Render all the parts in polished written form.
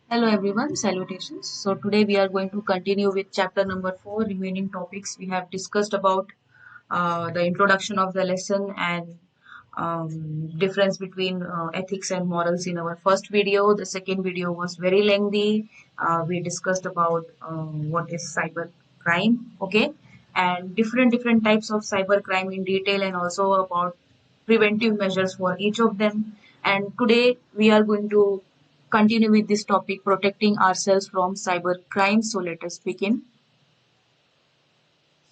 Hello everyone, salutations. So today we are going to continue with chapter number 4, remaining topics. We have discussed about the introduction of the lesson and difference between ethics and morals in our first video. The second video was very lengthy. We discussed about what is cyber crime, okay, and different types of cyber crime in detail, and also about preventive measures for each of them. And today we are going to continue with this topic, protecting ourselves from cyber crime. So let us begin.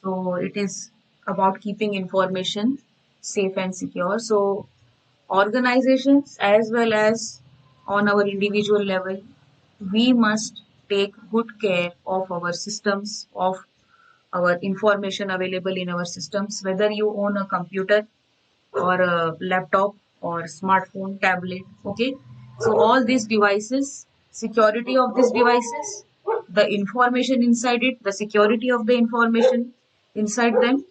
So it is about keeping information safe and secure. So organizations as well as on our individual level, we must take good care of our systems, of our information available in our systems, whether you own a computer or a laptop or smartphone, tablet. Okay, so all these devices, security of these devices, the information inside it, the security of the information inside them,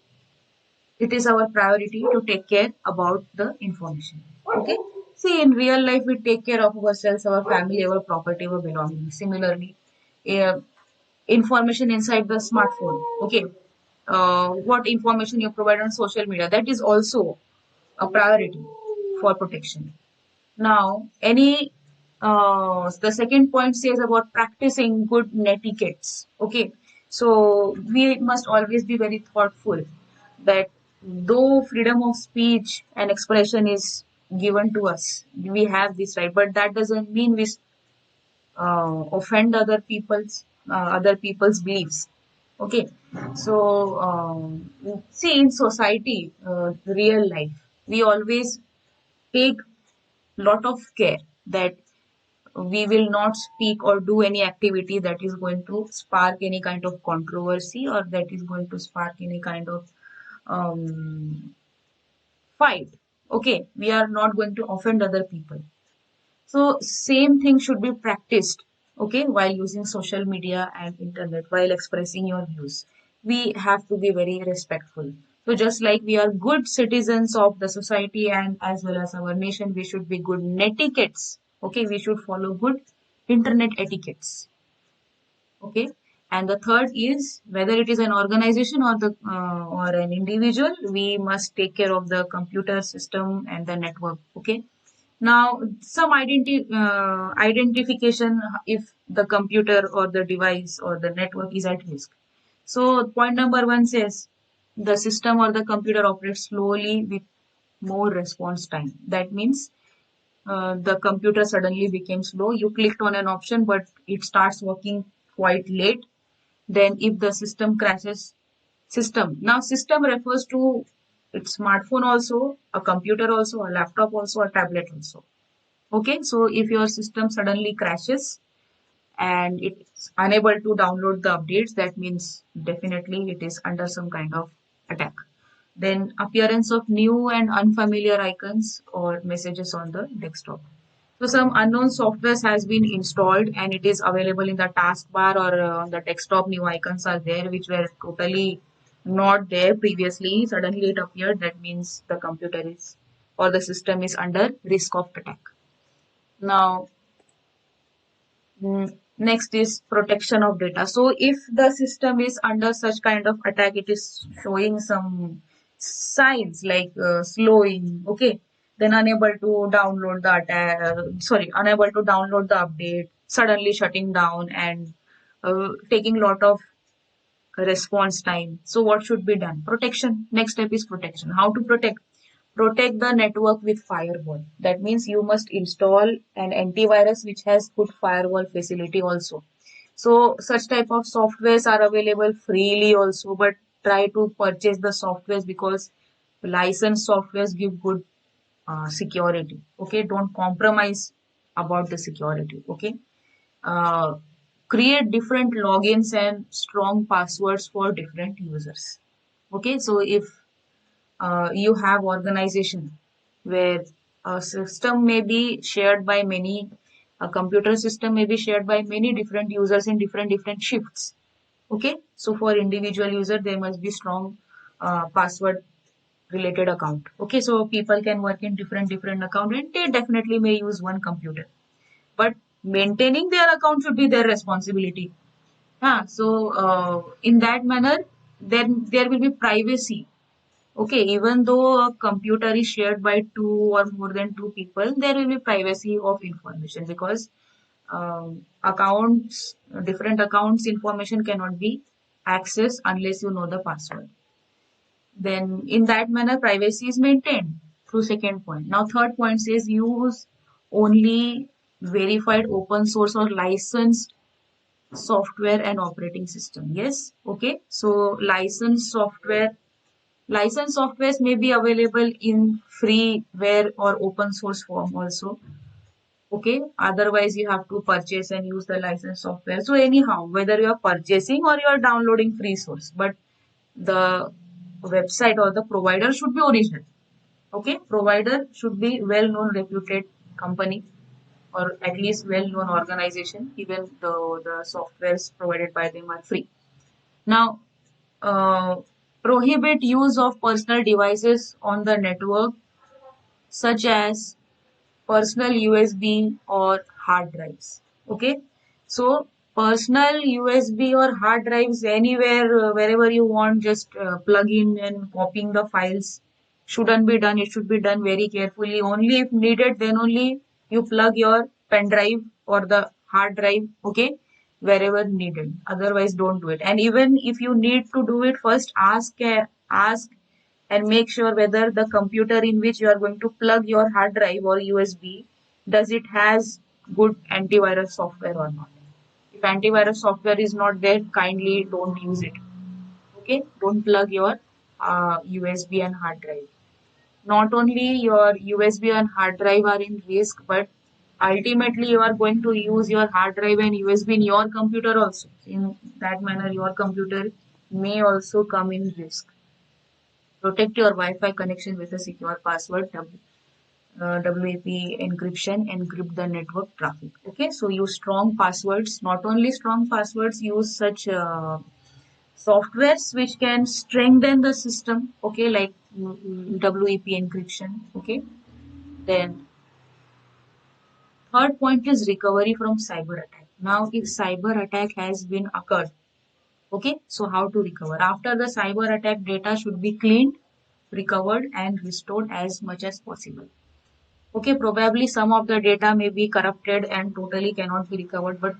it is our priority to take care about the information. Okay, see, in real life we take care of ourselves, our family, our property, our belongings. Similarly, uh, information inside the smartphone, okay, what information you provide on social media, that is also a priority for protection. Now, the second point says about practicing good netiquettes. Okay, so we must always be very thoughtful that though freedom of speech and expression is given to us, we have this right, but that doesn't mean we offend other people's beliefs. Okay, so see, in society, real life, we always take lot of care that we will not speak or do any activity that is going to spark any kind of controversy or that is going to spark any kind of fight. Okay, we are not going to offend other people. So same thing should be practiced, okay, while using social media and internet, while expressing your views. We have to be very respectful. So just like we are good citizens of the society and as well as our nation, we should be good netiquettes. Okay, we should follow good internet etiquettes. Okay, and the third is whether it is an organization or an individual, we must take care of the computer system and the network. Okay, now, some identification if the computer or the device or the network is at risk. So, point number one says the system or the computer operates slowly with more response time. That means the computer suddenly became slow. You clicked on an option, but it starts working quite late. Then, if the system crashes, system refers to its smartphone also, a computer also, a laptop also, a tablet also. Okay, so if your system suddenly crashes and it's unable to download the updates, that means definitely it is under some kind of attack. Then appearance of new and unfamiliar icons or messages on the desktop. So some unknown software has been installed and it is available in the taskbar or on the desktop. New icons are there which were totally not there previously. Suddenly it appeared. That means the computer is or the system is under risk of attack. Now, next is protection of data. So if the system is under such kind of attack, it is showing some signs like slowing, okay, then unable to download the attack, unable to download the update, suddenly shutting down and taking lot of response time. So what should be done? Protection. Next step is protection. How to protect? Protect the network with firewall. That means you must install an antivirus which has good firewall facility also. So such type of softwares are available freely also, but try to purchase the softwares because licensed softwares give good security. Okay, don't compromise about the security. Okay, uh, create different logins and strong passwords for different users. Okay, so if you have organization where a system may be shared by many, a computer system may be shared by many different users in different shifts. Okay, so for individual user there must be strong password related account. Okay, so people can work in different account and they definitely may use one computer, but maintaining their account should be their responsibility. In that manner, then there will be privacy. Okay, even though a computer is shared by two or more than two people, there will be privacy of information because different accounts information cannot be accessed unless you know the password. Then in that manner, privacy is maintained through second point. Now, third point says use only verified open source or licensed software and operating system. Yes, okay. So licensed softwares may be available in freeware or open source form also. Okay, otherwise you have to purchase and use the licensed software. So anyhow, whether you are purchasing or you are downloading free source, but the website or the provider should be original. Okay, provider should be well-known, reputed company or at least well-known organization, even though the softwares provided by them are free. Now, uh, prohibit use of personal devices on the network, such as personal USB or hard drives. Okay, so personal USB or hard drives anywhere, wherever you want, just plug in and copying the files shouldn't be done. It should be done very carefully. Only if needed, then only you plug your pen drive or the hard drive. Okay, wherever needed. Otherwise, don't do it. And even if you need to do it, first ask and make sure whether the computer in which you are going to plug your hard drive or USB does it has good antivirus software or not. If antivirus software is not there, kindly don't use it. Okay, don't plug your USB and hard drive. Not only your USB and hard drive are in risk, but ultimately you are going to use your hard drive and USB in your computer also. In that manner, your computer may also come in risk. Protect your Wi-Fi connection with a secure password, WAP encryption, encrypt the network traffic. Okay, so use strong passwords. Not only strong passwords, use such softwares which can strengthen the system. Okay, like WAP encryption. Okay, then third point is recovery from cyber attack. Now, if cyber attack has been occurred, okay, so how to recover? After the cyber attack, data should be cleaned, recovered, and restored as much as possible. Okay, probably some of the data may be corrupted and totally cannot be recovered, but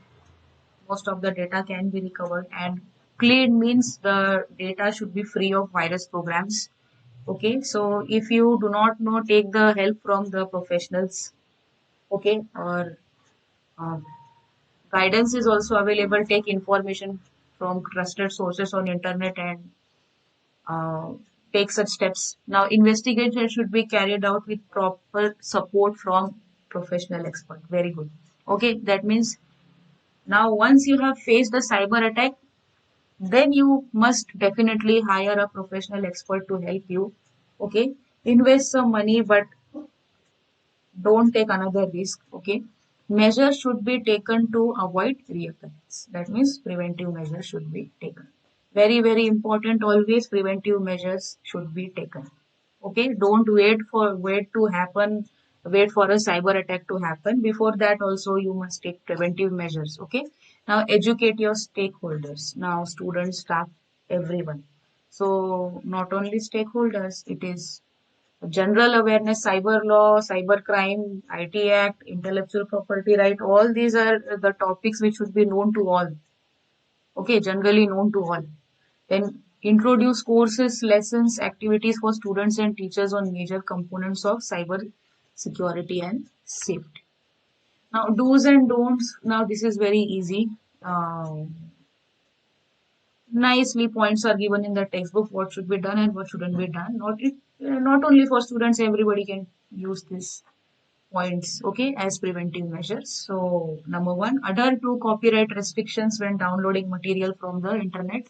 most of the data can be recovered. And clean means the data should be free of virus programs. Okay, so if you do not know, take the help from the professionals. Okay, or um, guidance is also available. Take information from trusted sources on internet and uh, take such steps. Now, investigation should be carried out with proper support from professional expert. Very good. Okay, that means now once you have faced the cyber attack, then you must definitely hire a professional expert to help you. Okay, invest some money, but don't take another risk. Okay, measures should be taken to avoid reoccurrence. That means preventive measures should be taken. Very, very important, always preventive measures should be taken. Okay, don't wait for a cyber attack to happen. Before that also you must take preventive measures. Okay, now educate your stakeholders. Now students, staff, everyone. So not only stakeholders, it is general awareness, cyber law, cyber crime, IT Act, intellectual property right. All these are the topics which should be known to all. Okay, generally known to all. Then introduce courses, lessons, activities for students and teachers on major components of cyber security and safety. Now, do's and don'ts. Now, this is very easy. Nicely, points are given in the textbook what should be done and what shouldn't be done. Not only for students, everybody can use these points. Okay, as preventive measures. So, number one, adhere to copyright restrictions when downloading material from the internet.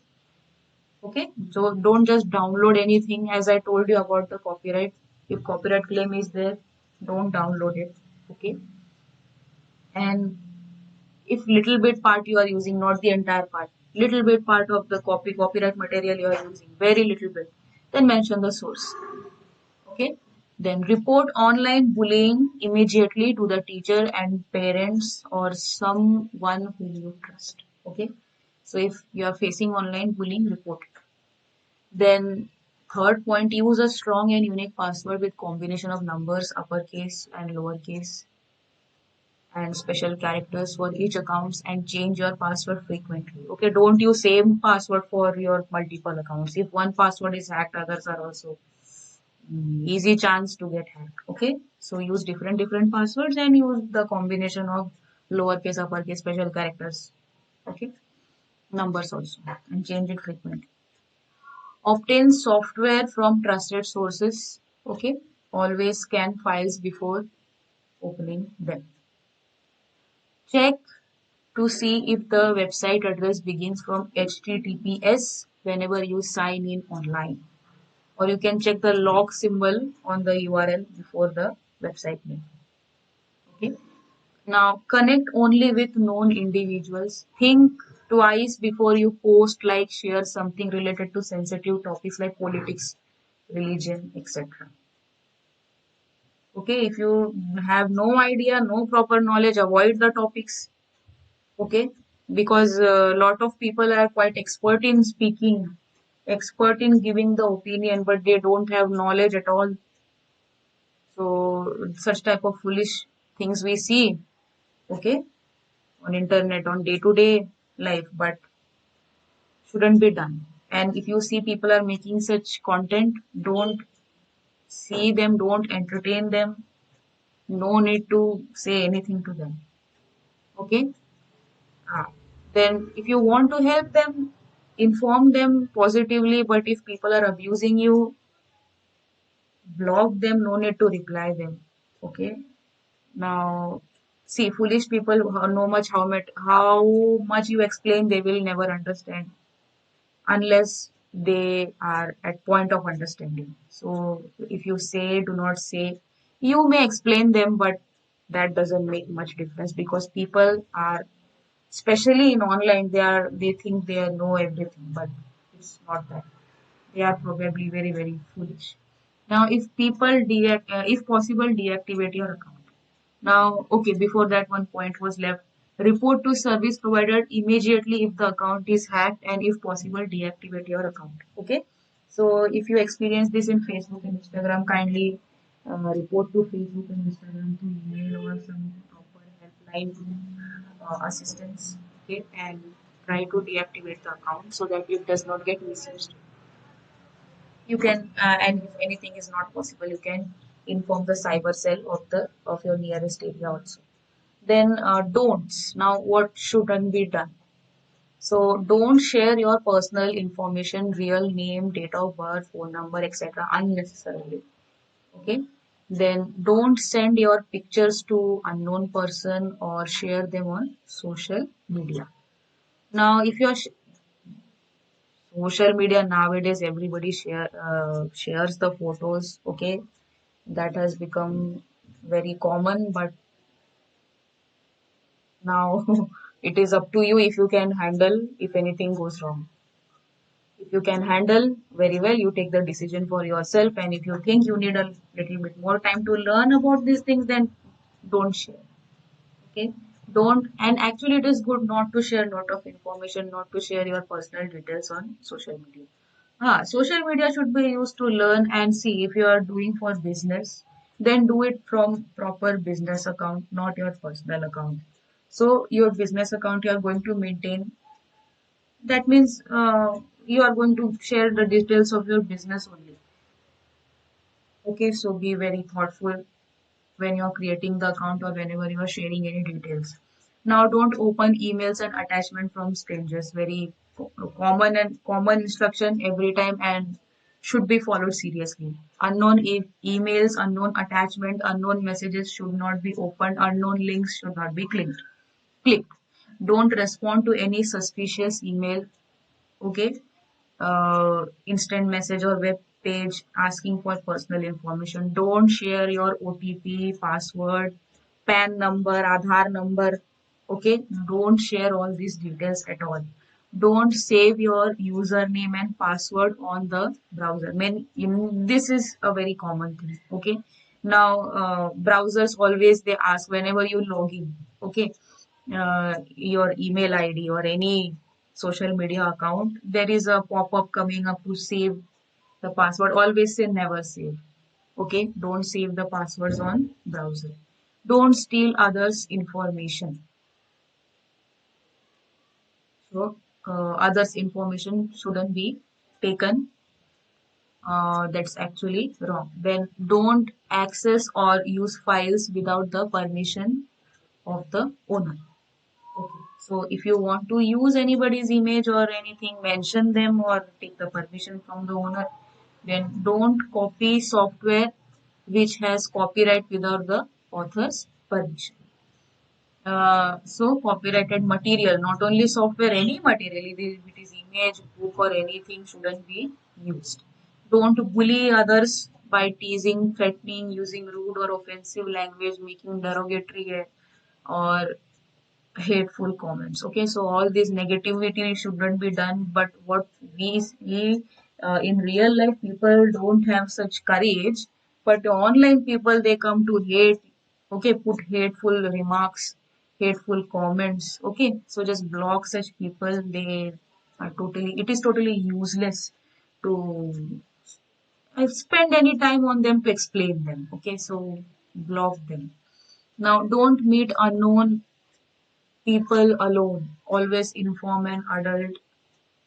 Okay, so don't just download anything. As I told you about the copyright, if copyright claim is there, don't download it. Okay, and if little bit part you are using, not the entire part, little bit part of the copyright material you are using, very little bit, then mention the source. Okay, Then report online bullying immediately to the teacher and parents or someone whom you trust. Okay. So if you are facing online bullying, report it. Then third point, use a strong and unique password with combination of numbers, uppercase and lowercase and special characters for each accounts, and change your password frequently. Okay, don't use same password for your multiple accounts. If one password is hacked, others are also easy chance to get hacked. Okay, so use different passwords and use the combination of lowercase, uppercase, special characters. Okay, numbers also, and change it frequently. Obtain software from trusted sources. Okay, always scan files before opening them. Check to see if the website address begins from HTTPS whenever you sign in online. Or you can check the log symbol on the URL before the website name. Okay. Now connect only with known individuals. Think twice before you post, like, share something related to sensitive topics like politics, religion, etc. Okay, if you have no idea, no proper knowledge, avoid the topics. Okay, because a lot of people are quite expert in speaking, expert in giving the opinion, but they don't have knowledge at all. So such type of foolish things we see, okay, on internet on day to day life, but shouldn't be done. And if you see people are making such content, don't see them, don't entertain them. No need to say anything to them. Okay. Ah. Then if you want to help them, inform them positively. But if people are abusing you, block them. No need to reply them. Okay. Now, see, foolish people know how much you explain, they will never understand unless they are at point of understanding. So if you say, do not say, you may explain them, but that doesn't make much difference because people are, especially in online, they think they know everything, but it's not that. They are probably very foolish. Now, if possible, deactivate your account. Now, okay, before that, one point was left. Report to service provider immediately if the account is hacked, and if possible, deactivate your account. Okay. So if you experience this in Facebook and Instagram, kindly report to Facebook and Instagram, to email or some proper helpline to assistance. Okay, and try to deactivate the account so that it does not get misused. You can, and if anything is not possible, you can inform the cyber cell of your nearest area also. Then don'ts. Now, what shouldn't be done? So, don't share your personal information, real name, date of birth, phone number, etc. unnecessarily. Okay. Then don't send your pictures to unknown person or share them on social media. Now, if you're social media nowadays, everybody shares the photos. Okay, that has become very common, but now it is up to you if you can handle if anything goes wrong. If you can handle very well, you take the decision for yourself. And if you think you need a little bit more time to learn about these things, then don't share. Okay, don't. And actually, it is good not to share a lot of information, not to share your personal details on social media. Social media should be used to learn and see. If you are doing for business, then do it from proper business account, not your personal account. So your business account you are going to maintain. That means you are going to share the details of your business only. Okay, so be very thoughtful when you're creating the account or whenever you are sharing any details. Now, don't open emails and attachment from strangers. Very common instruction every time and should be followed seriously. Unknown emails, unknown attachment, unknown messages should not be opened. Unknown links should not be clicked. Don't respond to any suspicious email. Okay, instant message or web page asking for personal information. Don't share your OTP, password, PAN number, Aadhaar number. Okay, don't share all these details at all. Don't save your username and password on the browser. This is a very common thing. Okay. Now, browsers always they ask whenever you log in. Okay, your email ID or any social media account, there is a pop-up coming up to save the password. Always say never save. Okay, don't save the passwords on browser. Don't steal others' information. So, others' information shouldn't be taken. That's actually wrong. Then don't access or use files without the permission of the owner. Okay. So if you want to use anybody's image or anything, mention them or take the permission from the owner. Then don't copy software which has copyright without the author's permission. So copyrighted material, not only software, any material, if it is image, book or anything shouldn't be used. Don't bully others by teasing, threatening, using rude or offensive language, making derogatory or hateful comments. Okay, so all this negativity shouldn't be done, but what we see in real life, people don't have such courage, but online people they come to hate. Okay, put hateful remarks, hateful comments. Okay, so just block such people. They are totally, it is totally useless to spend any time on them to explain them. Okay, so block them. Now don't meet unknown people alone. Always inform an adult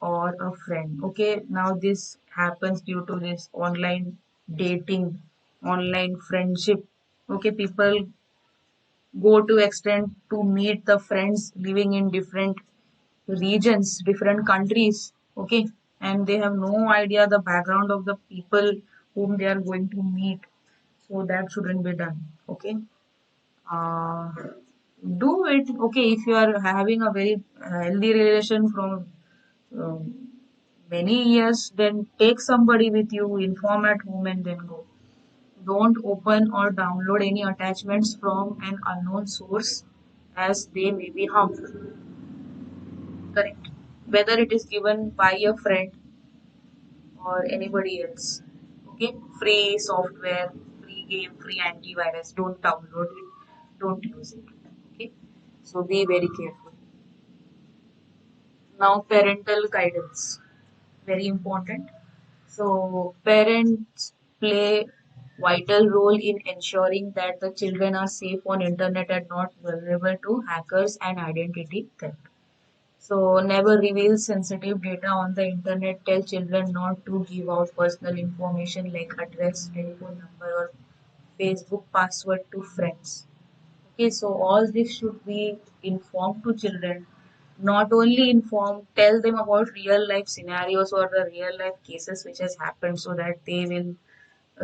or a friend. Okay, now this happens due to this online dating, online friendship. Okay, people go to extent to meet the friends living in different regions, different countries. Okay, and they have no idea the background of the people whom they are going to meet. So that shouldn't be done. Okay, uh, do it. Okay, if you are having a very healthy relation from um, many years, then take somebody with you, inform at home, and then go. Don't open or download any attachments from an unknown source as they may be harmful. Correct. Whether it is given by a friend or anybody else. Okay, free software, free game, free antivirus. Don't download it. Don't use it. Okay, so be very careful. Now, parental guidance, very important. So, parents play vital role in ensuring that the children are safe on internet and not vulnerable to hackers and identity theft. So, never reveal sensitive data on the internet. Tell children not to give out personal information like address, telephone number, or Facebook password to friends. Okay, so all this should be informed to children. Not only inform, tell them about real life scenarios or the real life cases which has happened so that they will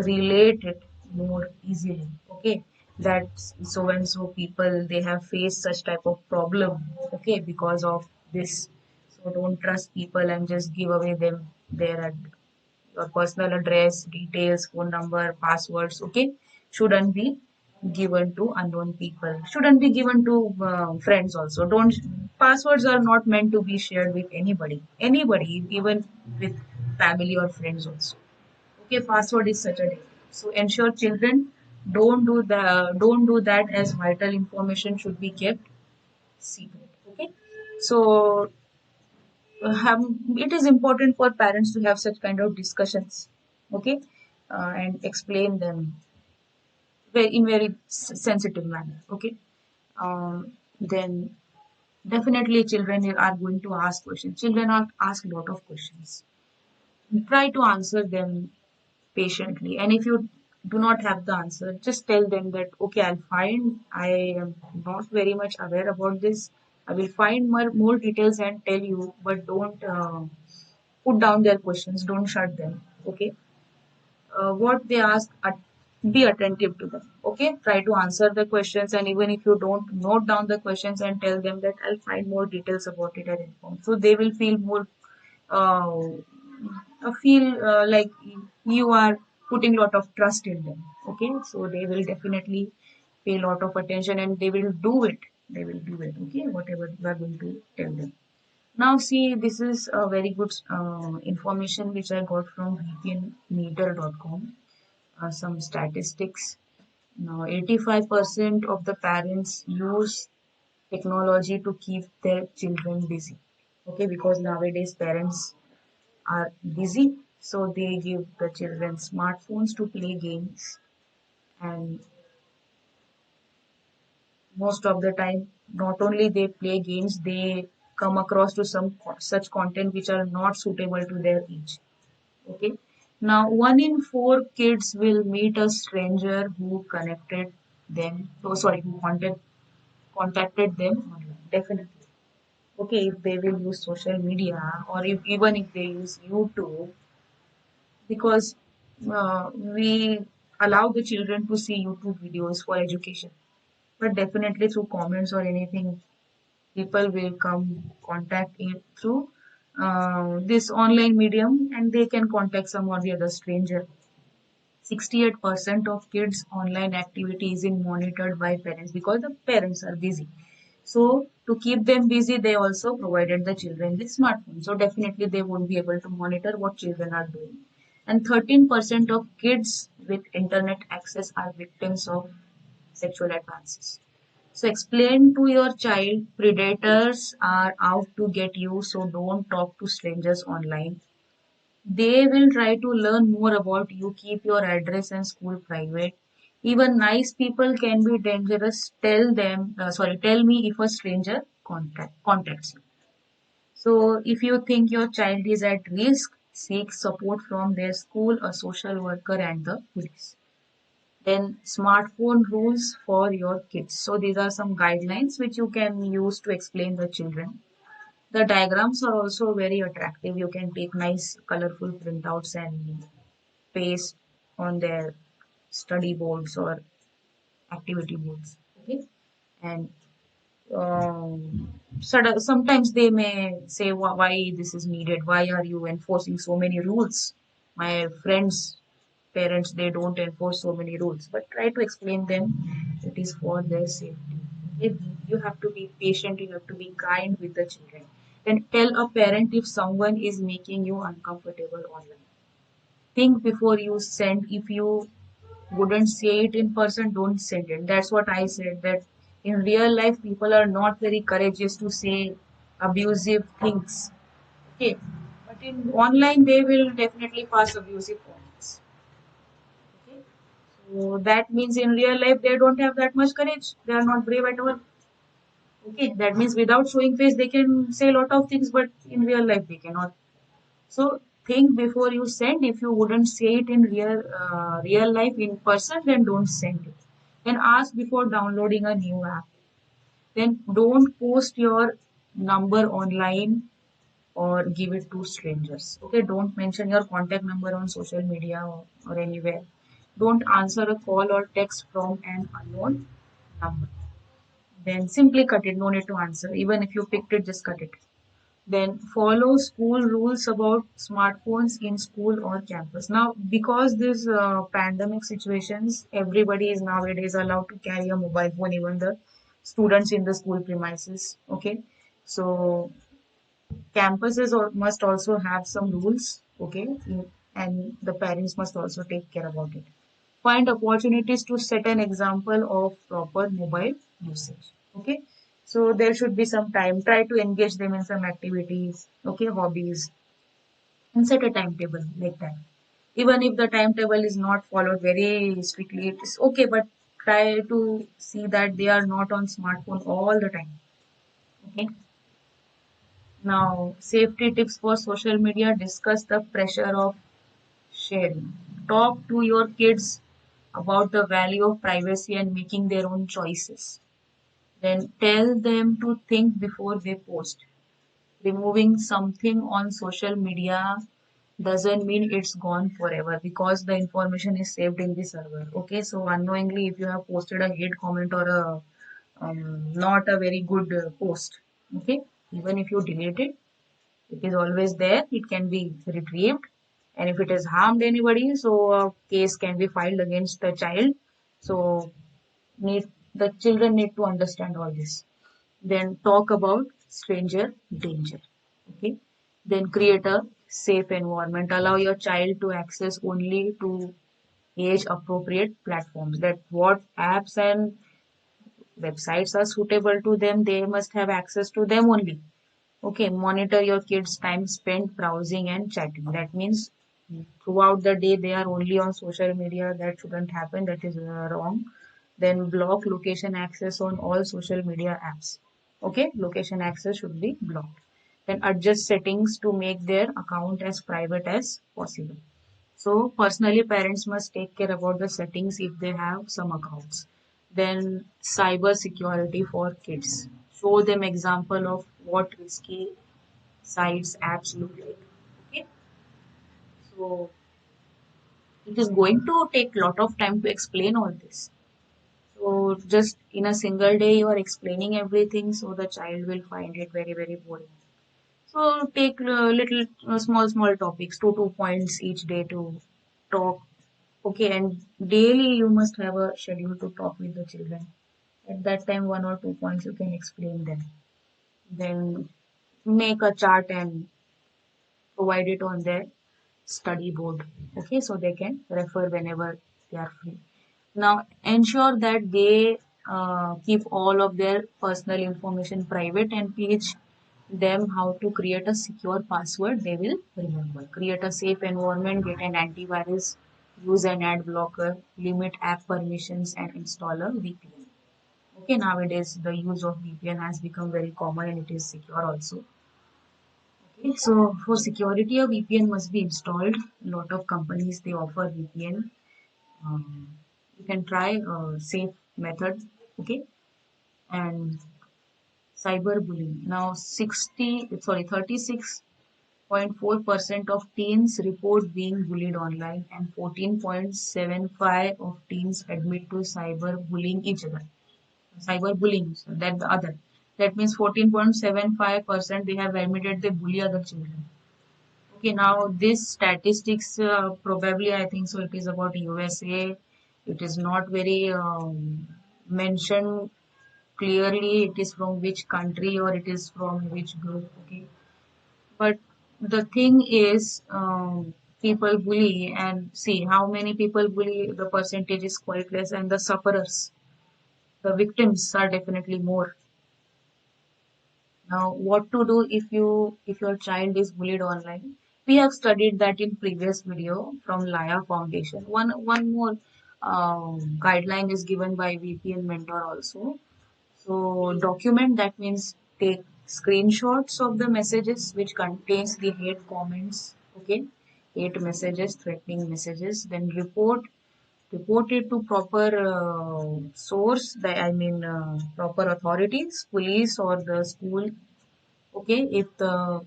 relate it more easily. Okay, that so and so people they have faced such type of problem. Okay, because of this. So don't trust people and just give away them their your personal address, details, phone number, passwords, okay, shouldn't be given to unknown people. Shouldn't be given to friends also. Don't passwords are not meant to be shared with anybody. Anybody, even with family or friends also. Okay, password is such a danger. So ensure children don't do that as vital information should be kept secret. Okay. So have, it is important for parents to have such kind of discussions, okay, and explain them in very sensitive manner, okay. Then definitely children are going to ask questions. Children are ask a lot of questions. Try to answer them patiently, and if you do not have the answer, just tell them that okay, I am not very much aware about this. I will find more details and tell you, but don't put down their questions, don't shut them. Okay, what they ask, be attentive to them. Okay, try to answer the questions, and even if you don't, note down the questions and tell them that I'll find more details about it and inform, so they will feel more uh, feel like you are putting a lot of trust in them. Okay, so they will definitely pay a lot of attention and they will do it. They will do it. Okay, whatever you are going to tell them. Now, see, this is a very good information which I got from vpnmeter.com. Some statistics. Now, 85% of the parents use technology to keep their children busy. Okay, because nowadays parents are busy, so they give the children smartphones to play games, and most of the time, not only they play games, they come across to some such content which are not suitable to their age. Okay. Now, one in four kids will meet a stranger who connected them. Oh, sorry, who contacted them online. Definitely. Okay, if they will use social media, or if even if they use YouTube, because we allow the children to see YouTube videos for education. But definitely through comments or anything, people will come contact it through this online medium, and they can contact some or the other stranger. 68% of kids' online activity is in monitored by parents because the parents are busy. So to keep them busy, they also provided the children with smartphones. So definitely they won't be able to monitor what children are doing. And 13% of kids with internet access are victims of sexual advances. So explain to your child predators are out to get you, so don't talk to strangers online. They will try to learn more about you. Keep your address and school private. Even nice people can be dangerous. Tell me if a stranger contacts you. So if you think your child is at risk, seek support from their school, a social worker, and the police. Then smartphone rules for your kids. So these are some guidelines which you can use to explain the children. The diagrams are also very attractive. You can take nice colorful printouts and paste on their study boards or activity boards. Okay, and sometimes they may say, why this is needed? Why are you enforcing so many rules? My friends' parents, they don't enforce so many rules, but try to explain them it is for their safety. If you have to be patient, you have to be kind with the children. Then tell a parent if someone is making you uncomfortable online. Think before you send. If you wouldn't say it in person, don't send it. That's what I said. That in real life, people are not very courageous to say abusive things. Okay, but in online, they will definitely pass abusive comments. Okay, so that means in real life, they don't have that much courage. They are not brave at all. Okay, that means without showing face, they can say a lot of things, but in real life, they cannot. So think before you send. If you wouldn't say it in real life in person, then don't send it. Then ask before downloading a new app. Then don't post your number online or give it to strangers. Okay, don't mention your contact number on social media or anywhere. Don't answer a call or text from an unknown number. Then simply cut it. No need to answer. Even if you picked it, just cut it. Then follow school rules about smartphones in school or campus. Now, because this pandemic situations, everybody is nowadays allowed to carry a mobile phone, even the students in the school premises. Okay, so campuses must also have some rules. Okay, and the parents must also take care about it. Find opportunities to set an example of proper mobile usage. Okay, so there should be some time. Try to engage them in some activities, okay, hobbies, and set a timetable like that. Even if the timetable is not followed very strictly, it is okay, but try to see that they are not on smartphone all the time. Okay, now safety tips for social media. Discuss the pressure of sharing. Talk to your kids about the value of privacy and making their own choices. Then tell them to think before they post. Removing something on social media doesn't mean it's gone forever because the information is saved in the server. Okay, so unknowingly, if you have posted a hate comment or a not a very good post, okay, even if you delete it, it is always there. It can be retrieved, and if it has harmed anybody, so a case can be filed against the child. So need the children need to understand all this. Then talk about stranger danger. Okay, then create a safe environment. Allow your child to access only to age appropriate platforms. That what apps and websites are suitable to them, they must have access to them only. Okay, monitor your kids' time spent browsing and chatting. That means throughout the day they are only on social media. That shouldn't happen. That is wrong. Then block location access on all social media apps. Okay, location access should be blocked. Then adjust settings to make their account as private as possible. So personally, parents must take care about the settings if they have some accounts. Then cyber security for kids. Show them example of what risky sites apps look like. Okay, so it is going to take lot of time to explain all this. So just in a single day, you are explaining everything, so the child will find it very very boring. So take little small topics, two points each day to talk. Okay, and daily you must have a schedule to talk with the children. At that time, 1 or 2 points you can explain them. Then make a chart and provide it on their study board. Okay, so they can refer whenever they are free. Now ensure that they keep all of their personal information private and teach them how to create a secure password they will remember. Create a safe environment, get an antivirus, use an ad blocker, limit app permissions, and install a VPN. Okay, nowadays the use of VPN has become very common and it is secure also. Okay, so for security, a VPN must be installed. A lot of companies they offer VPN. You can try a safe method. Okay, and cyberbullying. Now, 36.4% of teens report being bullied online, and 14.75 of teens admit to cyberbullying each other. Cyberbullying, so that the other. That means 14.75% they have admitted they bully other children. Okay, now this statistics probably I think so it is about USA. It is not very mentioned clearly it is from which country or it is from which group. Okay, but the thing is people bully and see how many people bully, the percentage is quite less, and the sufferers, the victims are definitely more. Now, what to do if your child is bullied online? We have studied that in previous video from Laya Foundation. One more guideline is given by VPN Mentor also. So document, that means take screenshots of the messages which contains the hate comments. Okay, hate messages, threatening messages. Then report it to proper source. I mean proper authorities, police or the school. Okay, if the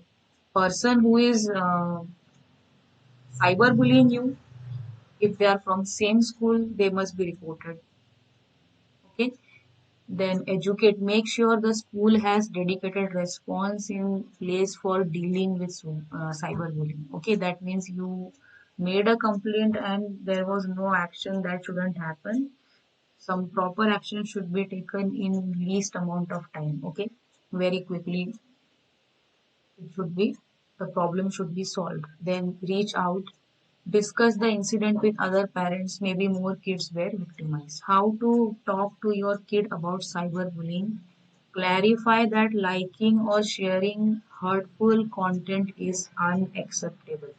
person who is cyberbullying you, if they are from same school, they must be reported. Okay, then educate. Make sure the school has dedicated response in place for dealing with cyberbullying. Okay, that means you made a complaint and there was no action, that shouldn't happen. Some proper action should be taken in least amount of time. Okay, very quickly it should be, the problem should be solved. Then reach out, discuss the incident with other parents, maybe more kids were victimized. How to talk to your kid about cyberbullying? Clarify that liking or sharing hurtful content is unacceptable.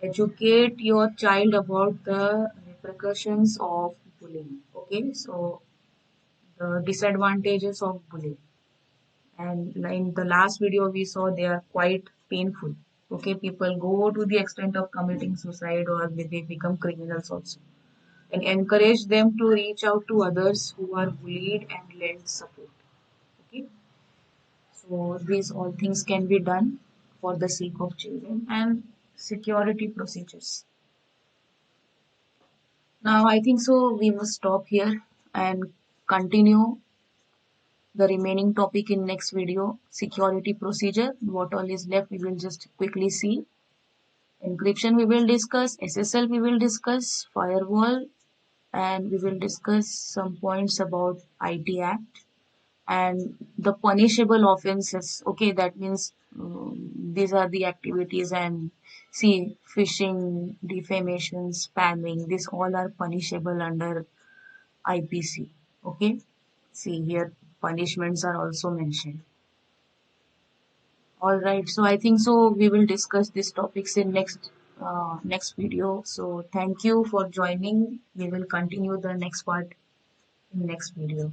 Educate your child about the repercussions of bullying. Okay, so the disadvantages of bullying. And in the last video we saw they are quite painful. Okay, people go to the extent of committing suicide or they become criminals also. And encourage them to reach out to others who are bullied and lend support. Okay, so these all things can be done for the sake of children. And security procedures. Now I think so we must stop here and continue the remaining topic in next video. Security procedure, what all is left we will just quickly see. Encryption we will discuss, SSL we will discuss, firewall, and we will discuss some points about IT Act and the punishable offenses. Okay, that means these are the activities, and see, phishing, defamation, spamming, these all are punishable under IPC. Okay, see here, punishments are also mentioned. All right, so I think so we will discuss these topics in next video. So thank you for joining. We will continue the next part in next video.